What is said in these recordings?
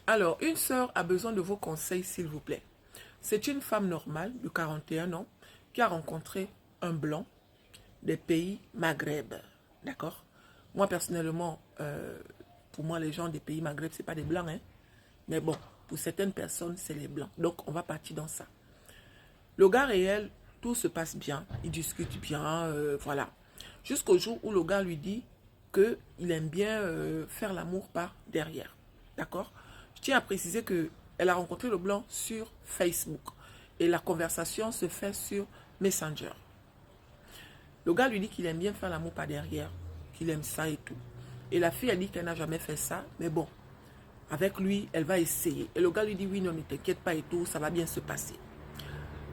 Alors, une sœur a besoin de vos conseils, s'il vous plaît. C'est une femme normale de 41 ans qui a rencontré un blanc des pays Maghreb. D'accord? Moi, personnellement, pour moi, les gens des pays Maghreb, ce n'est pas des blancs. Hein? Mais bon, pour certaines personnes, c'est les blancs. Donc, on va partir dans ça. Le gars et elle, tout se passe bien. Ils discutent bien, voilà. Jusqu'au jour où le gars lui dit qu'il aime bien faire l'amour par derrière. D'accord? Je tiens à préciser qu'elle a rencontré le blanc sur Facebook. Et la conversation se fait sur Messenger. Le gars lui dit qu'il aime bien faire l'amour par derrière, qu'il aime ça et tout. Et la fille a dit qu'elle n'a jamais fait ça, mais bon, avec lui, elle va essayer. Et le gars lui dit, oui, non, ne t'inquiète pas et tout, ça va bien se passer.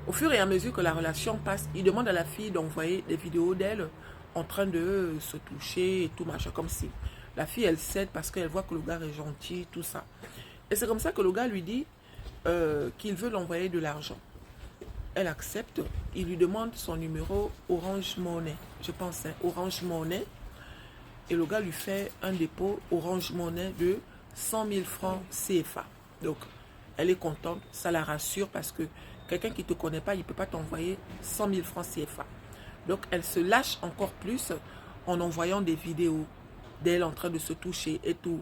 Au fur et à mesure que la relation passe, il demande à la fille d'envoyer des vidéos d'elle en train de se toucher et tout, machin, comme si. La fille, elle cède parce qu'elle voit que le gars est gentil, tout ça. Et c'est comme ça que le gars lui dit qu'il veut l'envoyer de l'argent. Elle accepte, il lui demande son numéro Orange Money, je pense, hein, Orange Money. Et le gars lui fait un dépôt Orange Money de 100 000 francs CFA. Donc, elle est contente, ça la rassure parce que quelqu'un qui ne te connaît pas, il ne peut pas t'envoyer 100 000 francs CFA. Donc, elle se lâche encore plus en envoyant des vidéos d'elle en train de se toucher et tout.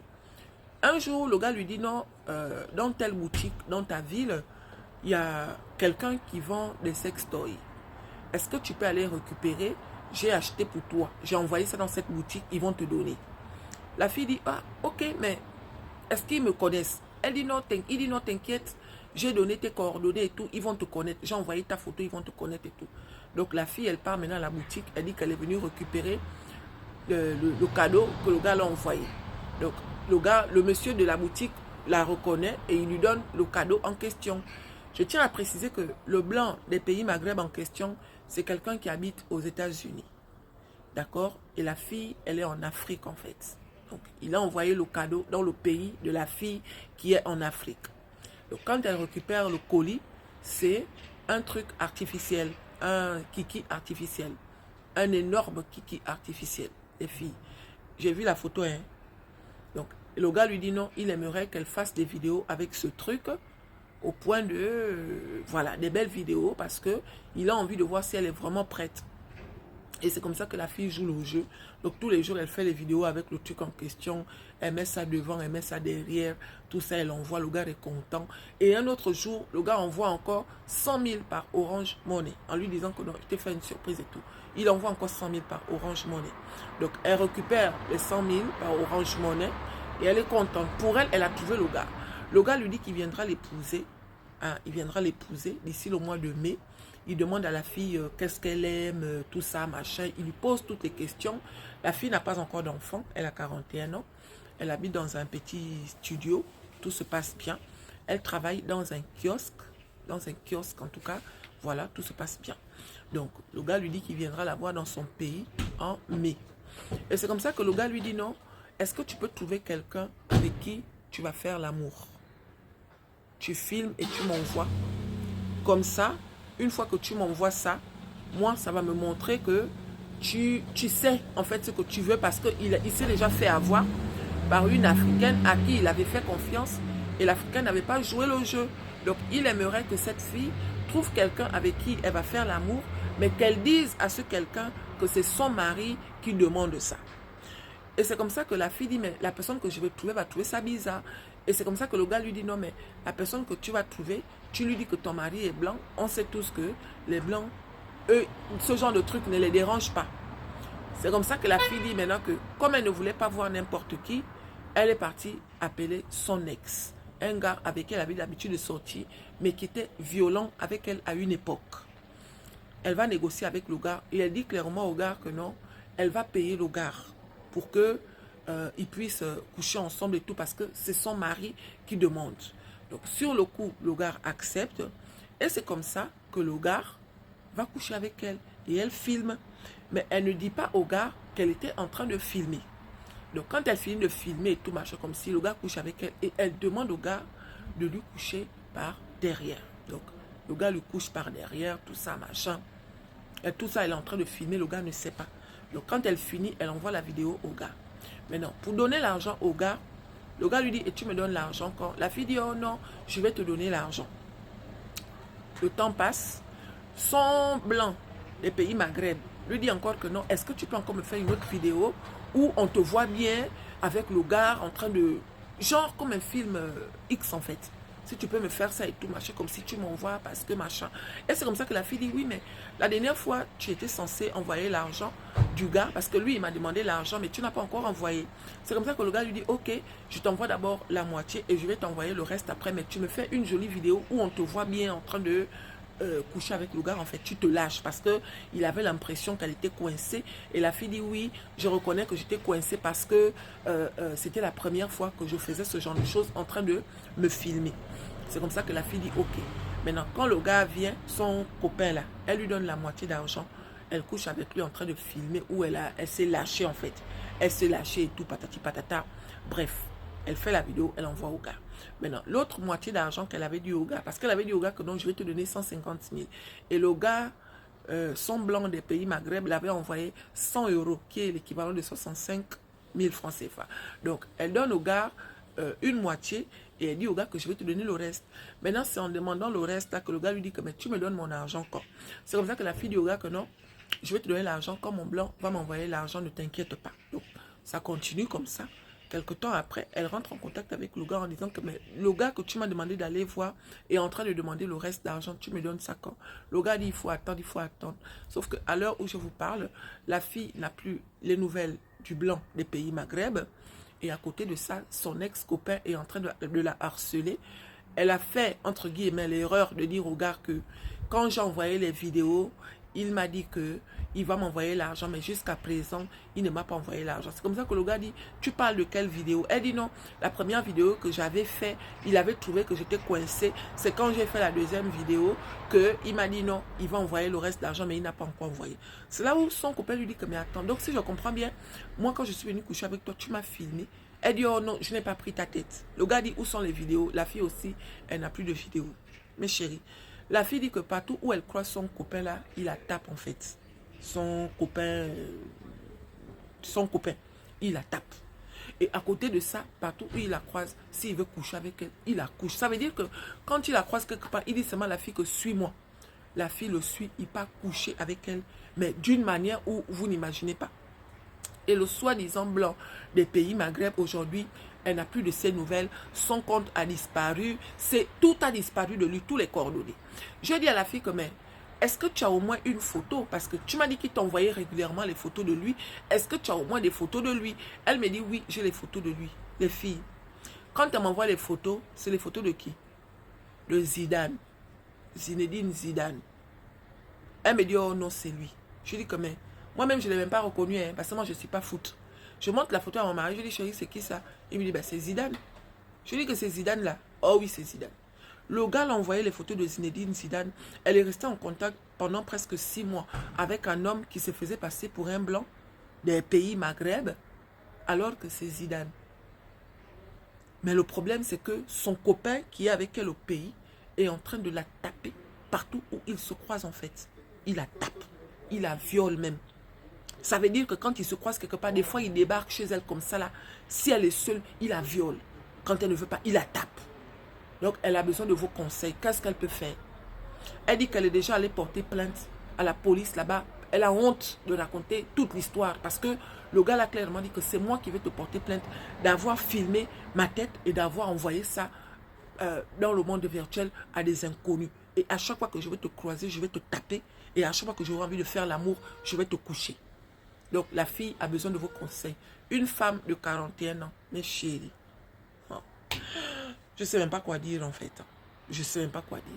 Un jour, le gars lui dit, non, dans telle boutique, dans ta ville, il y a quelqu'un qui vend des sextoys. Est-ce que tu peux aller récupérer? J'ai acheté pour toi. J'ai envoyé ça dans cette boutique, ils vont te donner. La fille dit, ah, ok, mais est-ce qu'ils me connaissent? Elle dit, non, il dit, non, t'inquiète, j'ai donné tes coordonnées et tout, ils vont te connaître. J'ai envoyé ta photo, ils vont te connaître et tout. Donc la fille, elle part maintenant à la boutique, elle dit qu'elle est venue récupérer le cadeau que le gars l'a envoyé. Donc le monsieur de la boutique la reconnaît et il lui donne le cadeau en question. Je tiens à préciser que le blanc des pays Maghreb en question, c'est quelqu'un qui habite aux États-Unis. D'accord? Et la fille, elle est en Afrique en fait. Donc, il a envoyé le cadeau dans le pays de la fille qui est en Afrique. Donc, quand elle récupère le colis, c'est un truc artificiel, un kiki artificiel. Un énorme kiki artificiel, les filles. J'ai vu la photo, hein. Donc, le gars lui dit non, il aimerait qu'elle fasse des vidéos avec ce truc au point de, voilà, des belles vidéos parce qu'il a envie de voir si elle est vraiment prête. Et c'est comme ça que la fille joue le jeu. Donc tous les jours, elle fait les vidéos avec le truc en question. Elle met ça devant, elle met ça derrière. Tout ça, elle envoie. Le gars est content. Et un autre jour, le gars envoie encore 100 000 par Orange Money. En lui disant que non, je t'ai fait une surprise et tout. Il envoie encore 100 000 par Orange Money. Donc elle récupère les 100 000 par Orange Money. Et elle est contente. Pour elle, elle a trouvé le gars. Le gars lui dit qu'il viendra l'épouser. Hein, il viendra l'épouser d'ici le mois de mai. Il demande à la fille qu'est-ce qu'elle aime, tout ça, machin. Il lui pose toutes les questions. La fille n'a pas encore d'enfant. Elle a 41 ans. Elle habite dans un petit studio. Tout se passe bien. Elle travaille dans un kiosque. Dans un kiosque, en tout cas. Voilà, tout se passe bien. Donc, le gars lui dit qu'il viendra la voir dans son pays en mai. Et c'est comme ça que le gars lui dit non. Est-ce que tu peux trouver quelqu'un avec qui tu vas faire l'amour? Tu filmes et tu m'envoies. Comme ça, une fois que tu m'envoies ça, moi, ça va me montrer que tu sais en fait ce que tu veux parce qu'il s'est déjà fait avoir par une Africaine à qui il avait fait confiance et l'Africaine n'avait pas joué le jeu. Donc, il aimerait que cette fille trouve quelqu'un avec qui elle va faire l'amour, mais qu'elle dise à ce quelqu'un que c'est son mari qui demande ça. Et c'est comme ça que la fille dit, mais la personne que je vais trouver va trouver ça bizarre. Et c'est comme ça que le gars lui dit, non, mais la personne que tu vas trouver, tu lui dis que ton mari est blanc. On sait tous que les blancs, eux, ce genre de truc ne les dérange pas. C'est comme ça que la fille dit maintenant que, comme elle ne voulait pas voir n'importe qui, elle est partie appeler son ex. Un gars avec qui elle avait l'habitude de sortir, mais qui était violent avec elle à une époque. Elle va négocier avec le gars et elle dit clairement au gars que non, elle va payer le gars pour que ils puissent coucher ensemble et tout parce que c'est son mari qui demande. Donc sur le coup, le gars accepte et c'est comme ça que le gars va coucher avec elle et elle filme. Mais elle ne dit pas au gars qu'elle était en train de filmer. Donc quand elle finit de filmer et tout machin comme si le gars couche avec elle et elle demande au gars de lui coucher par derrière. Donc le gars lui couche par derrière, tout ça machin. Et tout ça elle est en train de filmer, le gars ne sait pas. Donc quand elle finit, elle envoie la vidéo au gars. Maintenant, pour donner l'argent au gars, Le gars lui dit, et tu me donnes l'argent quand? La fille dit, oh non, je vais te donner l'argent. Le temps passe. Son blanc des pays Maghreb lui dit encore que non. Est-ce que tu peux encore me faire une autre vidéo où on te voit bien avec le gars en train de... Genre comme un film X en fait. Si tu peux me faire ça et tout, machin, comme si tu m'envoies parce que machin. Et c'est comme ça que la fille dit, oui, mais la dernière fois, tu étais censé envoyer l'argent du gars, parce que lui, il m'a demandé l'argent, mais tu n'as pas encore envoyé. C'est comme ça que le gars lui dit, ok, je t'envoie d'abord la moitié et je vais t'envoyer le reste après, mais tu me fais une jolie vidéo où on te voit bien en train de coucher avec le gars, en fait, tu te lâches, parce que il avait l'impression qu'elle était coincée, et la fille dit, oui, je reconnais que j'étais coincée parce que c'était la première fois que je faisais ce genre de choses en train de me filmer. C'est comme ça que la fille dit, ok. Maintenant, quand le gars vient, son copain là, elle lui donne la moitié d'argent, elle couche avec lui en train de filmer, où elle s'est lâchée en fait. Elle s'est lâchée et tout, patati patata. Bref, elle fait la vidéo, elle envoie au gars. Maintenant, l'autre moitié d'argent qu'elle avait dit au gars, parce qu'elle avait dit au gars que non, je vais te donner 150 000. Et le gars, son blanc des pays Maghreb, l'avait envoyé 100 €, qui est l'équivalent de 65 000 francs CFA. Donc, elle donne au gars une moitié et elle dit au gars que je vais te donner le reste. Maintenant, c'est en demandant le reste là, que le gars lui dit que mais tu me donnes mon argent quand. C'est comme ça que la fille dit au gars que non, je vais te donner l'argent quand mon blanc va m'envoyer l'argent, ne t'inquiète pas. Donc, ça continue comme ça. Quelque temps après, elle rentre en contact avec le gars en disant que mais le gars que tu m'as demandé d'aller voir est en train de demander le reste d'argent, tu me donnes ça quand? Le gars dit il faut attendre, il faut attendre. Sauf qu'à l'heure où je vous parle, la fille n'a plus les nouvelles du blanc des pays Maghreb. Et à côté de ça, son ex-copain est en train de la harceler. Elle a fait, entre guillemets, l'erreur de dire au gars que quand j'ai envoyé les vidéos, il m'a dit qu'il va m'envoyer l'argent, mais jusqu'à présent, il ne m'a pas envoyé l'argent. C'est comme ça que le gars dit, tu parles de quelle vidéo? Elle dit non, la première vidéo que j'avais fait, il avait trouvé que j'étais coincée. C'est quand j'ai fait la deuxième vidéo qu'il m'a dit non, il va envoyer le reste d'argent, mais il n'a pas encore envoyé. C'est là où son copain lui dit que mais attends, donc si je comprends bien, moi quand je suis venue coucher avec toi, tu m'as filmé. Elle dit oh non, je n'ai pas pris ta tête. Le gars dit où sont les vidéos? La fille aussi, elle n'a plus de vidéos. Mes chéris. La fille dit que partout où elle croise son copain là, il la tape en fait. Son copain, il la tape. Et à côté de ça, partout où il la croise, s'il veut coucher avec elle, il la couche. Ça veut dire que quand il la croise quelque part, il dit seulement à la fille que suis-moi. La fille le suit, il part coucher avec elle, mais d'une manière où vous n'imaginez pas. Et le soi-disant blanc des pays Maghreb aujourd'hui, elle n'a plus de ses nouvelles, son compte a disparu, tout a disparu de lui, tous les coordonnées. Je dis à la fille que mais est-ce que tu as au moins une photo? Parce que tu m'as dit qu'il t'envoyait régulièrement les photos de lui. Est-ce que tu as au moins des photos de lui? Elle me dit oui, j'ai les photos de lui. Les filles, quand elle m'envoie les photos, c'est les photos de qui? De Zidane. Zinedine Zidane. Elle me dit oh non, c'est lui. Je dis que mais moi-même, je ne l'ai même pas reconnu, hein, parce que moi, je ne suis pas foot. Je montre la photo à mon mari, je lui dis, chérie, c'est qui ça? Il me dit, ben, c'est Zidane. Je lui dis que c'est Zidane là. Oh oui, c'est Zidane. Le gars l'a envoyé les photos de Zinedine Zidane. Elle est restée en contact pendant presque 6 mois avec un homme qui se faisait passer pour un blanc des pays Maghreb, alors que c'est Zidane. Mais le problème, c'est que son copain qui est avec elle au pays est en train de la taper partout où il se croise en fait. Il la tape. Il la viole même. Ça veut dire que quand il se croise quelque part, des fois, il débarque chez elle comme ça, là. Si elle est seule, il la viole. Quand elle ne veut pas, il la tape. Donc, elle a besoin de vos conseils. Qu'est-ce qu'elle peut faire? Elle dit qu'elle est déjà allée porter plainte à la police là-bas. Elle a honte de raconter toute l'histoire parce que le gars l'a clairement dit que c'est moi qui vais te porter plainte d'avoir filmé ma tête et d'avoir envoyé ça dans le monde virtuel à des inconnus. Et à chaque fois que je vais te croiser, je vais te taper. Et à chaque fois que j'aurai envie de faire l'amour, je vais te coucher. Donc, la fille a besoin de vos conseils. Une femme de 41 ans, mes chéris. Oh. Je ne sais même pas quoi dire, en fait. Je ne sais même pas quoi dire.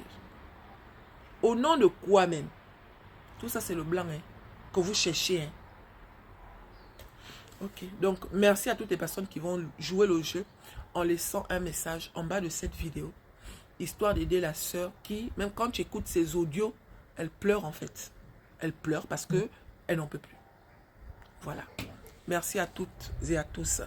Au nom de quoi même? Tout ça, c'est le blanc, hein, que vous cherchez. Hein. Ok. Donc, merci à toutes les personnes qui vont jouer le jeu en laissant un message en bas de cette vidéo. Histoire d'aider la sœur qui, même quand tu écoutes ses audios, elle pleure, en fait. Elle pleure parce qu'elle n'en peut plus. Voilà. Merci à toutes et à tous.